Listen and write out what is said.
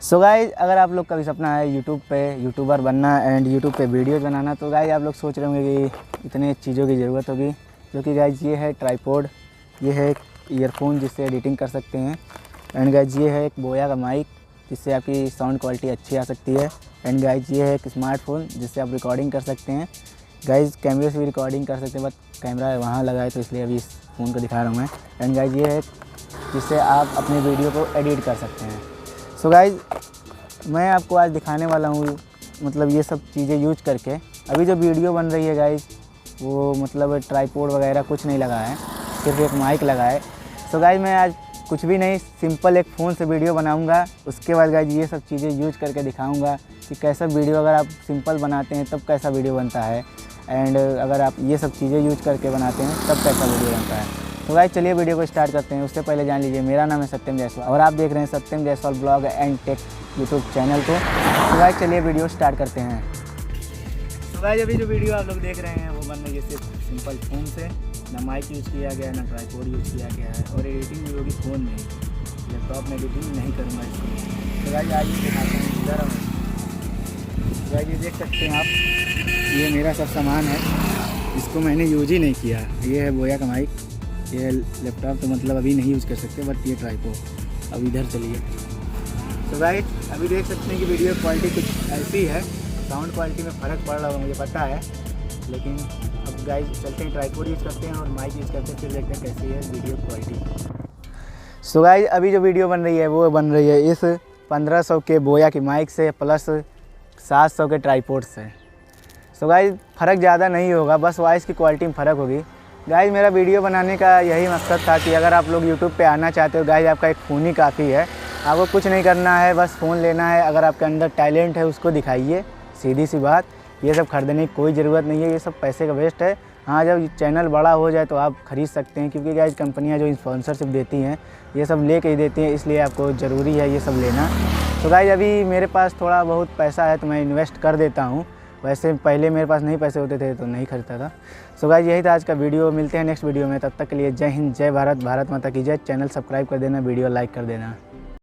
So guys, अगर आप लोग का भी सपना है यूट्यूब पे यूट्यूबर बनना एंड यूट्यूब पे वीडियोज़ बनाना, तो गाइज आप लोग सोच रहे होंगे कि इतने चीज़ों की ज़रूरत होगी। जो कि गाइज ये है ट्राईपोड, ये है ईयरफोन जिससे एडिटिंग कर सकते हैं, एंड गाइज ये है एक बोया का माइक जिससे आपकी साउंड क्वालिटी अच्छी आ सकती है, एंड गाइज ये है एक स्मार्टफोन जिससे आप रिकॉर्डिंग कर सकते हैं। गाइज कैमरे से भी रिकॉर्डिंग कर सकते हैं, बट कैमरा वहाँ लगा है तो इसलिए अभी इस फ़ोन को दिखा रहा हूँ मैं। एंड गाइज ये है जिससे आप अपने वीडियो को एडिट कर सकते हैं। सो गाइज, मैं आपको आज दिखाने वाला हूँ मतलब ये सब चीज़ें यूज करके। अभी जो वीडियो बन रही है गाइज, वो मतलब ट्राईपोड वगैरह कुछ नहीं लगा है, सिर्फ एक माइक लगा है। सो गाइज, मैं आज कुछ भी नहीं, सिंपल एक फ़ोन से वीडियो बनाऊंगा। उसके बाद गाइज ये सब चीज़ें यूज करके दिखाऊंगा कि कैसा वीडियो, अगर आप सिंपल बनाते हैं तब कैसा वीडियो बनता है, एंड अगर आप ये सब चीज़ें यूज करके बनाते हैं तब कैसा वीडियो बनता है। तो गाइज चलिए वीडियो को स्टार्ट करते हैं। उससे पहले जान लीजिए, मेरा नाम है सत्यम जायसवाल और आप देख रहे हैं Satyam Jaiswal blog and tech YouTube channel को। तो गाइज चलिए वीडियो स्टार्ट करते हैं। तो गाइज अभी जो वीडियो आप लोग देख रहे हैं वो बन रही है सिर्फ सिंपल फ़ोन से, ना माइक यूज़ किया गया है, ना ट्राईपोड यूज़ किया गया है, और एडिटिंग भी होगी फ़ोन में, लैपटॉप में एडिटिंग नहीं करूँगा इसको। तो गाइज आइए दिखाते हैं इधर। गाइज ये देख सकते हैं आप, ये मेरा सब सामान है, इसको मैंने यूज ही नहीं किया। ये है बोया का माइक, ये लैपटॉप तो मतलब अभी नहीं यूज़ कर सकते, बट ये ट्राईपोड। अब इधर चलिए। तो गाइज अभी देख सकते हैं कि वीडियो क्वालिटी कुछ ऐसी है, साउंड क्वालिटी में फ़र्क पड़ रहा होगा मुझे पता है, लेकिन अब गाइज चलते हैं, ट्राईपोड यूज़ करते हैं और माइक यूज़ करते हैं, फिर देखते हैं कैसी है वीडियो क्वालिटी। सो गाइज अभी जो वीडियो बन रही है वो बन रही है इस 1500 के बोया की माइक से प्लस 700 के ट्राईपोड से। सो गाइज फ़र्क ज़्यादा नहीं होगा, बस वॉइस की क्वालिटी में फ़र्क होगी। गाइज मेरा वीडियो बनाने का यही मकसद था कि अगर आप लोग यूट्यूब पे आना चाहते हो, गाइज आपका एक फ़ोन ही काफ़ी है, आपको कुछ नहीं करना है, बस फ़ोन लेना है। अगर आपके अंदर टैलेंट है उसको दिखाइए, सीधी सी बात। ये सब खरीदने की कोई ज़रूरत नहीं है, ये सब पैसे का वेस्ट है। हाँ, जब चैनल बड़ा हो जाए तो आप ख़रीद सकते हैं, क्योंकि गाइज कंपनियाँ जो स्पॉन्सरशिप देती हैं ये सब ले के ही देती हैं, इसलिए आपको ज़रूरी है ये सब लेना। तो गाइज अभी मेरे पास थोड़ा बहुत पैसा है तो मैं इन्वेस्ट कर देता हूँ, वैसे पहले मेरे पास नहीं पैसे होते थे तो नहीं खरीदता था। सो गाइज यही था आज का वीडियो, मिलते हैं नेक्स्ट वीडियो में। तब तक के लिए जय हिंद, जय भारत, भारत माता की जय। चैनल सब्सक्राइब कर देना, वीडियो लाइक कर देना।